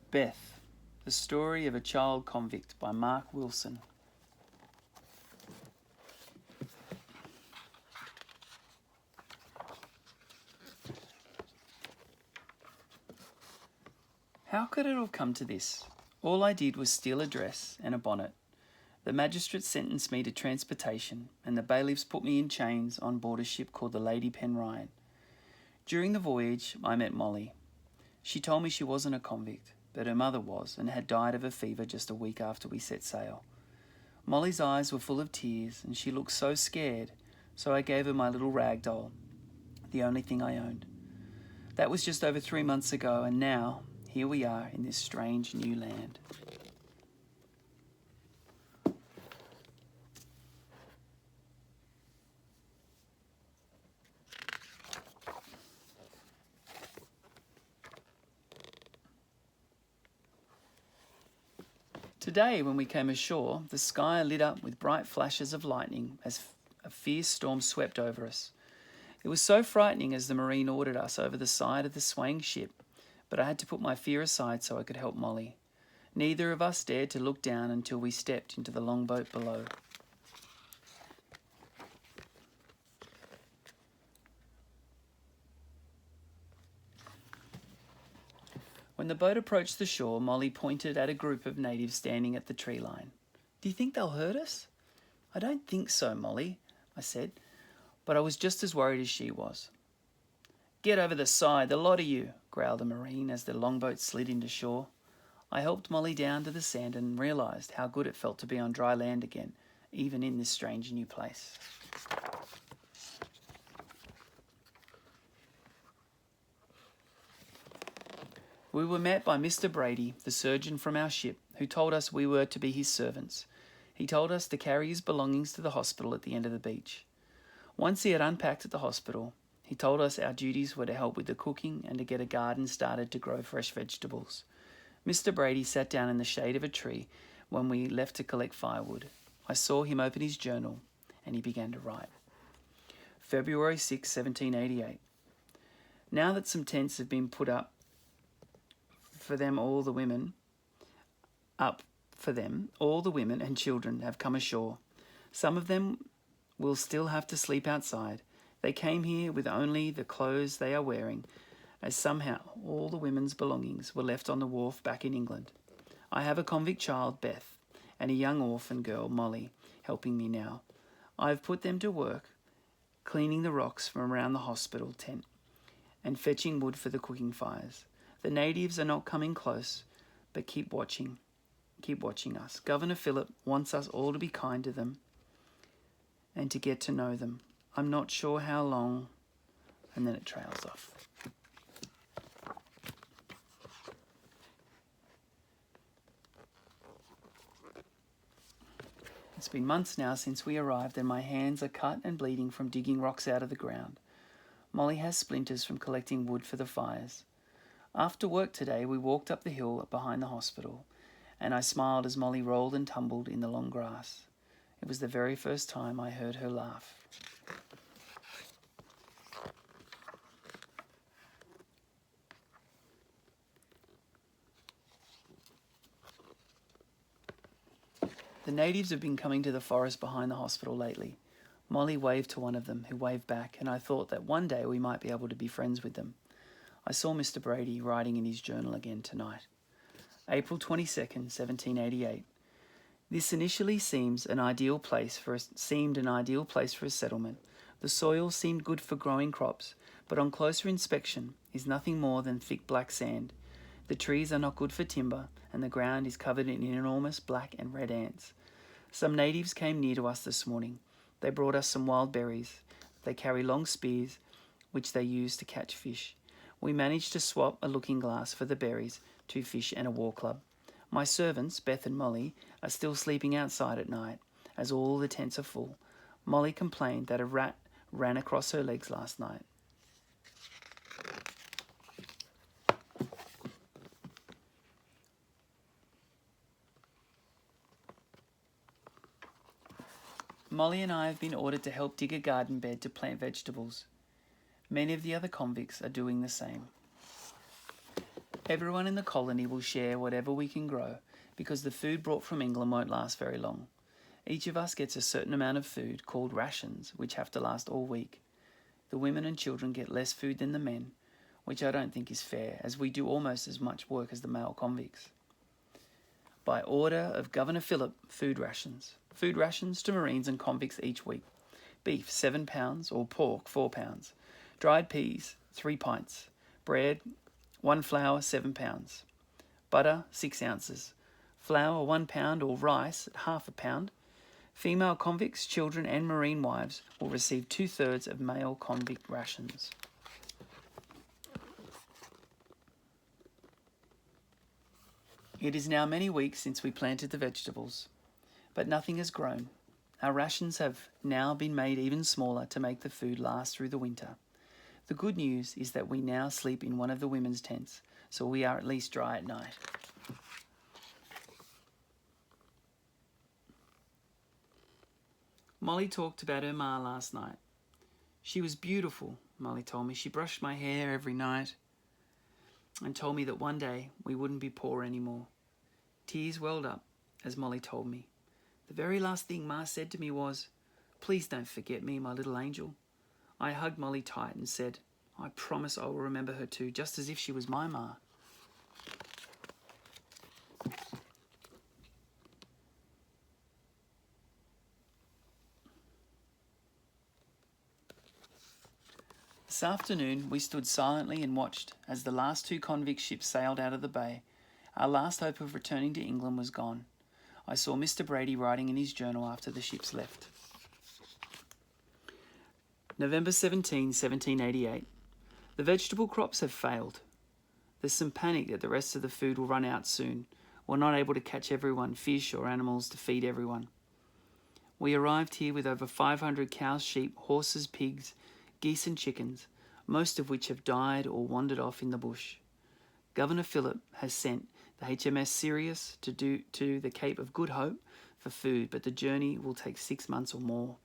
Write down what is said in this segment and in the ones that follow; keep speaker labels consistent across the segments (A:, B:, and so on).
A: Beth, The Story of a Child Convict by Mark Wilson. How could it have come to this? All I did was steal a dress and a bonnet. The magistrate sentenced me to transportation, and the bailiffs put me in chains on board a ship called the Lady Penryan. During the voyage, I met Molly. She told me she wasn't a convict, but her mother was, and had died of a fever just a week after we set sail. Molly's eyes were full of tears, and she looked so scared, so I gave her my little rag doll, the only thing I owned. That was just over 3 months ago, and now, here we are in this strange new land. Today, when we came ashore, the sky lit up with bright flashes of lightning as a fierce storm swept over us. It was so frightening as the Marine ordered us over the side of the swaying ship, but I had to put my fear aside so I could help Molly. Neither of us dared to look down until we stepped into the longboat below. When the boat approached the shore, Molly pointed at a group of natives standing at the tree line. "Do you think they'll hurt us?" "I don't think so, Molly," I said, but I was just as worried as she was. "Get over the side, the lot of you," growled a Marine as the longboat slid into shore. I helped Molly down to the sand and realised how good it felt to be on dry land again, even in this strange new place. We were met by Mr. Brady, the surgeon from our ship, who told us we were to be his servants. He told us to carry his belongings to the hospital at the end of the beach. Once he had unpacked at the hospital, he told us our duties were to help with the cooking and to get a garden started to grow fresh vegetables. Mr. Brady sat down in the shade of a tree when we left to collect firewood. I saw him open his journal, and he began to write. February 6, 1788. Now that some tents have been put up for them, all the women and children have come ashore. Some of them will still have to sleep outside. They came here with only the clothes they are wearing, as somehow all the women's belongings were left on the wharf back in England. I have a convict child, Beth, and a young orphan girl, Molly, helping me now. I have put them to work, cleaning the rocks from around the hospital tent and fetching wood for the cooking fires. The natives are not coming close, but keep watching us. Governor Phillip wants us all to be kind to them and to get to know them. I'm not sure how long," and then it trails off. It's been months now since we arrived, and my hands are cut and bleeding from digging rocks out of the ground. Molly has splinters from collecting wood for the fires. After work today, we walked up the hill behind the hospital, and I smiled as Molly rolled and tumbled in the long grass. It was the very first time I heard her laugh. The natives have been coming to the forest behind the hospital lately. Molly waved to one of them, who waved back, and I thought that one day we might be able to be friends with them. I saw Mr. Brady writing in his journal again tonight. April 22nd, 1788. This initially seemed an ideal place for a settlement. The soil seemed good for growing crops, but on closer inspection is nothing more than thick black sand. The trees are not good for timber, and the ground is covered in enormous black and red ants. Some natives came near to us this morning. They brought us some wild berries. They carry long spears, which they use to catch fish. We managed to swap a looking glass for the berries, 2 fish and a war club. My servants, Beth and Molly, are still sleeping outside at night, as all the tents are full. Molly complained that a rat ran across her legs last night. Molly and I have been ordered to help dig a garden bed to plant vegetables. Many of the other convicts are doing the same. Everyone in the colony will share whatever we can grow, because the food brought from England won't last very long. Each of us gets a certain amount of food, called rations, which have to last all week. The women and children get less food than the men, which I don't think is fair, as we do almost as much work as the male convicts. By order of Governor Phillip, food rations. Food rations to Marines and convicts each week. Beef, 7 pounds, or pork, 4 pounds. Dried peas, 3 pints. Bread, 1 flour, 7 pounds. Butter, 6 ounces. Flour, 1 pound, or rice, half a pound. Female convicts, children and Marine wives will receive 2/3 of male convict rations. It is now many weeks since we planted the vegetables, but nothing has grown. Our rations have now been made even smaller to make the food last through the winter. The good news is that we now sleep in one of the women's tents, so we are at least dry at night. Molly talked about her ma last night. She was beautiful, Molly told me. She brushed my hair every night and told me that one day we wouldn't be poor anymore. Tears welled up as Molly told me. The very last thing Ma said to me was, "Please don't forget me, my little angel." I hugged Molly tight and said, "I promise I will remember her too, just as if she was my ma." This afternoon we stood silently and watched as the last 2 convict ships sailed out of the bay. Our last hope of returning to England was gone. I saw Mr. Brady writing in his journal after the ships left. November 17, 1788. The vegetable crops have failed. There's some panic that the rest of the food will run out soon. We're not able to catch everyone, fish or animals to feed everyone. We arrived here with over 500 cows, sheep, horses, pigs, geese and chickens, most of which have died or wandered off in the bush. Governor Phillip has sent the HMS Sirius to the Cape of Good Hope for food, but the journey will take 6 months or more.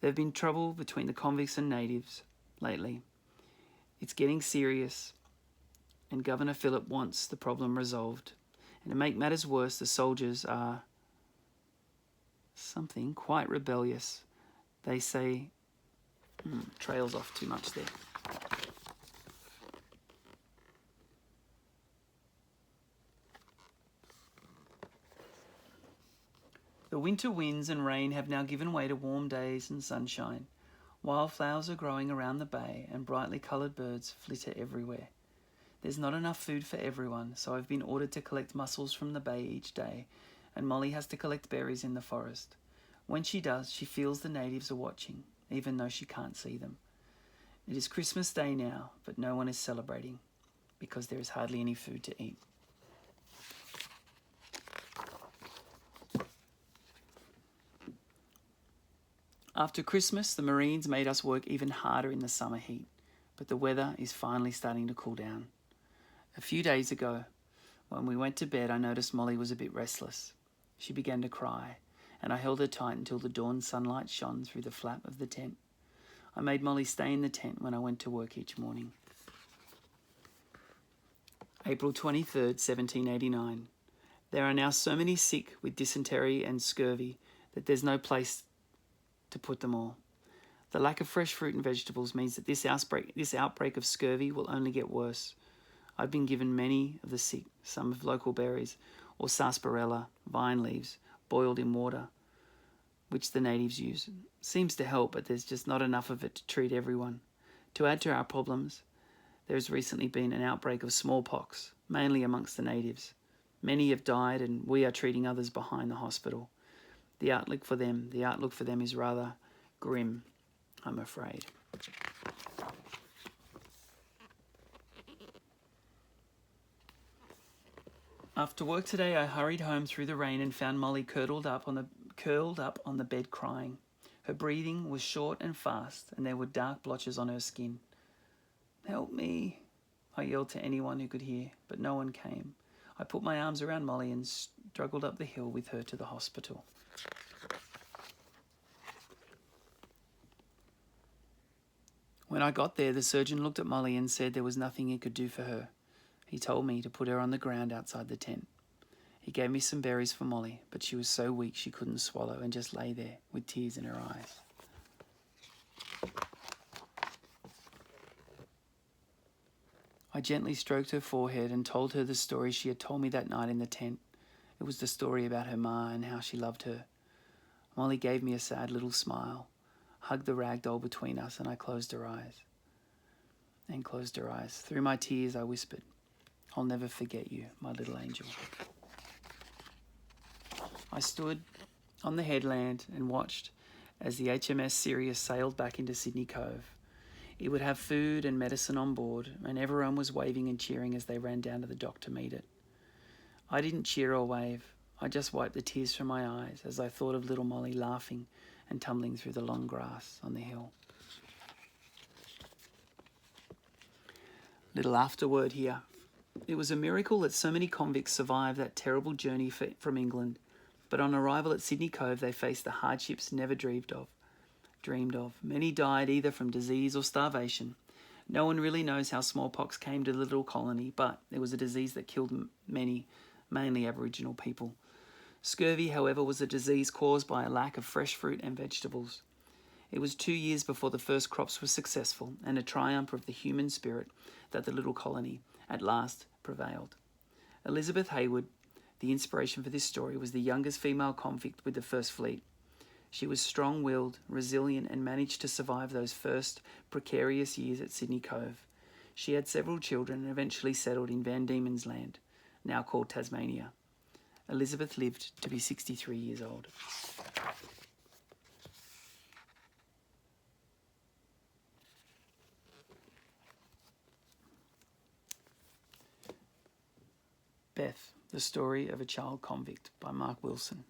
A: There have been trouble between the convicts and natives lately. It's getting serious, and Governor Phillip wants the problem resolved. And to make matters worse, the soldiers are something quite rebellious. They say, trails off too much there. The winter winds and rain have now given way to warm days and sunshine. Wildflowers are growing around the bay and brightly coloured birds flitter everywhere. There's not enough food for everyone, so I've been ordered to collect mussels from the bay each day, and Molly has to collect berries in the forest. When she does, she feels the natives are watching, even though she can't see them. It is Christmas Day now, but no one is celebrating because there is hardly any food to eat. After Christmas, the Marines made us work even harder in the summer heat, but the weather is finally starting to cool down. A few days ago, when we went to bed, I noticed Molly was a bit restless. She began to cry, and I held her tight until the dawn sunlight shone through the flap of the tent. I made Molly stay in the tent when I went to work each morning. April 23rd, 1789. There are now so many sick with dysentery and scurvy that there's no place to put them all. The lack of fresh fruit and vegetables means that this outbreak of scurvy will only get worse. I've been given many of the sick, some of local berries, or sarsaparilla, vine leaves, boiled in water, which the natives use. Seems to help, but there's just not enough of it to treat everyone. To add to our problems, there has recently been an outbreak of smallpox, mainly amongst the natives. Many have died, and we are treating others behind the hospital. The outlook for them is rather grim, I'm afraid. After work today, I hurried home through the rain and found Molly curled up on the bed crying. Her breathing was short and fast, and there were dark blotches on her skin. "Help me," I yelled to anyone who could hear, but no one came. I put my arms around Molly and struggled up the hill with her to the hospital. When I got there, the surgeon looked at Molly and said there was nothing he could do for her. He told me to put her on the ground outside the tent. He gave me some berries for Molly, but she was so weak she couldn't swallow and just lay there with tears in her eyes. I gently stroked her forehead and told her the story she had told me that night in the tent. It was the story about her ma and how she loved her. Molly gave me a sad little smile, hugged the rag doll between us, and I closed her eyes. Through my tears, I whispered, "I'll never forget you, my little angel." I stood on the headland and watched as the HMS Sirius sailed back into Sydney Cove. It would have food and medicine on board, and everyone was waving and cheering as they ran down to the dock to meet it. I didn't cheer or wave. I just wiped the tears from my eyes as I thought of little Molly laughing and tumbling through the long grass on the hill. Little afterword here. It was a miracle that so many convicts survived that terrible journey from England, but on arrival at Sydney Cove they faced the hardships never dreamed of. Many died either from disease or starvation. No one really knows how smallpox came to the little colony, but it was a disease that killed many, mainly Aboriginal people. Scurvy, however, was a disease caused by a lack of fresh fruit and vegetables. It was 2 years before the first crops were successful, and a triumph of the human spirit that the little colony at last prevailed. Elizabeth Hayward, the inspiration for this story, was the youngest female convict with the First Fleet. She was strong-willed, resilient, and managed to survive those first precarious years at Sydney Cove. She had several children and eventually settled in Van Diemen's Land, now called Tasmania. Elizabeth lived to be 63 years old. Beth, the Story of a Child Convict by Mark Wilson.